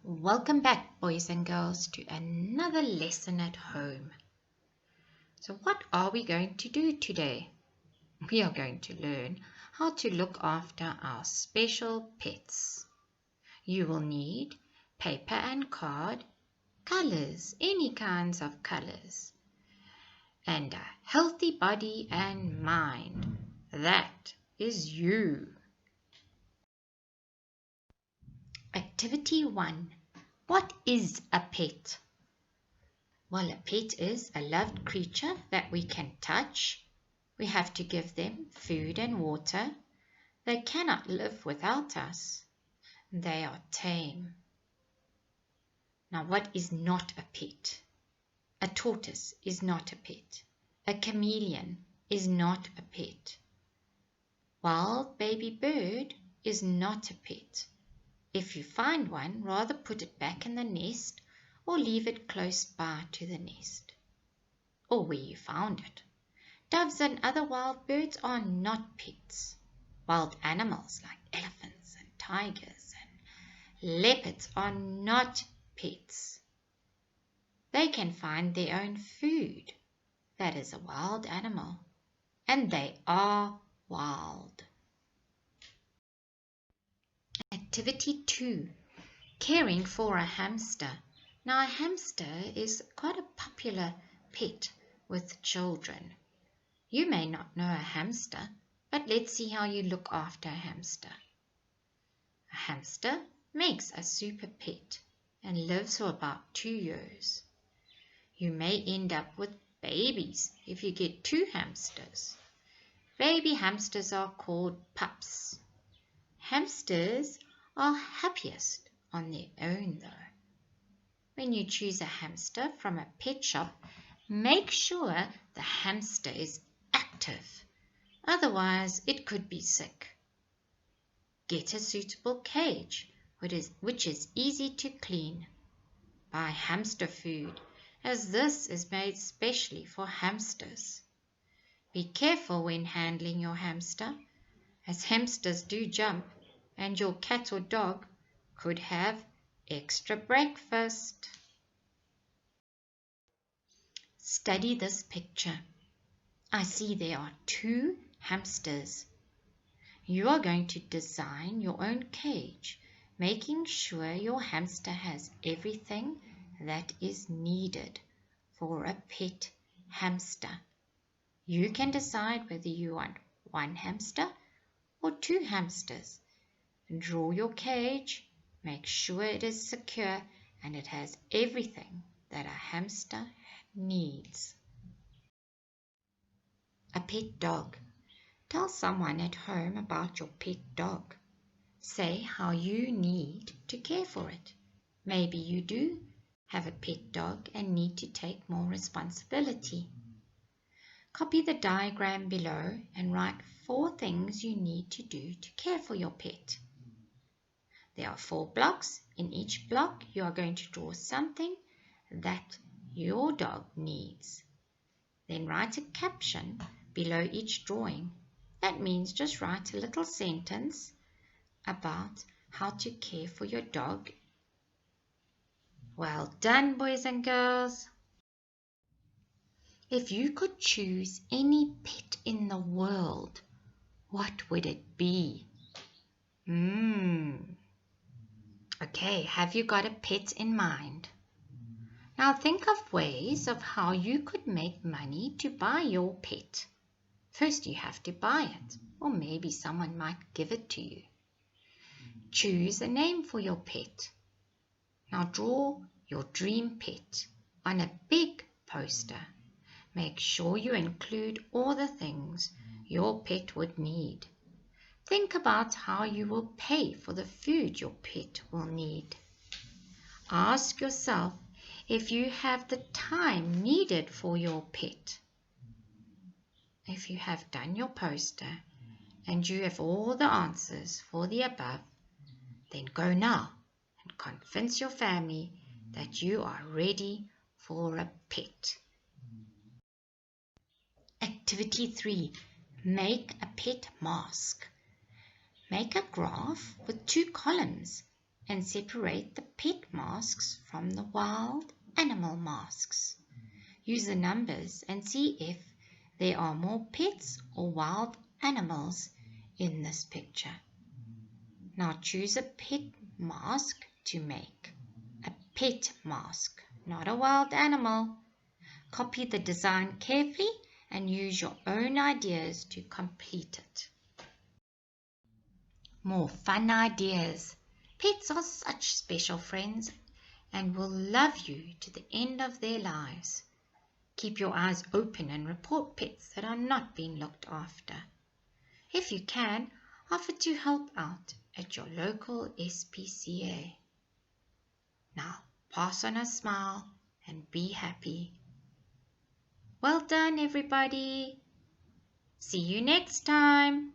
Welcome back, boys and girls, to another lesson at home. So what are we going to do today? We are going to learn how to look after our special pets. You will need paper and card, colors, any kinds of colors, and a healthy body and mind. That is you. Activity 1. What is a pet? Well, a pet is a loved creature that we can touch. We have to give them food and water. They cannot live without us. They are tame. Now, what is not a pet? A tortoise is not a pet. A chameleon is not a pet. Wild baby bird is not a pet. If you find one, rather put it back in the nest or leave it close by to the nest, or where you found it. Doves and other wild birds are not pets. Wild animals like elephants and tigers and leopards are not pets. They can find their own food. That is a wild animal, and they are wild. Activity 2. Caring for a hamster. Now, a hamster is quite a popular pet with children. You may not know a hamster, but let's see how you look after a hamster. A hamster makes a super pet and lives for about 2 years. You may end up with babies if you get 2 hamsters. Baby hamsters are called pups. Hamsters are happiest on their own though. When you choose a hamster from a pet shop, make sure the hamster is active. Otherwise, it could be sick. Get a suitable cage, which is easy to clean. Buy hamster food, as this is made specially for hamsters. Be careful when handling your hamster, as hamsters do jump, and your cat or dog could have extra breakfast. Study this picture. I see there are 2 hamsters. You are going to design your own cage, making sure your hamster has everything that is needed for a pet hamster. You can decide whether you want 1 hamster or 2 hamsters. Draw your cage, make sure it is secure and it has everything that a hamster needs. A pet dog. Tell someone at home about your pet dog. Say how you need to care for it. Maybe you do have a pet dog and need to take more responsibility. Copy the diagram below and write 4 things you need to do to care for your pet. There are 4 blocks. In each block, you are going to draw something that your dog needs. Then write a caption below each drawing. That means just write a little sentence about how to care for your dog. Well done, boys and girls. If you could choose any pet in the world, what would it be? Okay, have you got a pet in mind? Now think of ways of how you could make money to buy your pet. First you have to buy it, or maybe someone might give it to you. Choose a name for your pet. Now draw your dream pet on a big poster. Make sure you include all the things your pet would need. Think about how you will pay for the food your pet will need. Ask yourself if you have the time needed for your pet. If you have done your poster and you have all the answers for the above, then go now and convince your family that you are ready for a pet. Activity 3. Make a pet mask. Make a graph with 2 columns. and separate the pet masks from the wild animal masks. Use the numbers and see if there are more pets or wild animals in this picture. Now choose a pet mask to make. A pet mask, not a wild animal. Copy the design carefully and use your own ideas to complete it. More fun ideas. Pets are such special friends and will love you to the end of their lives. Keep your eyes open and report pets that are not being looked after. If you can, offer to help out at your local SPCA. Now, pass on a smile and be happy. Well done, everybody. See you next time.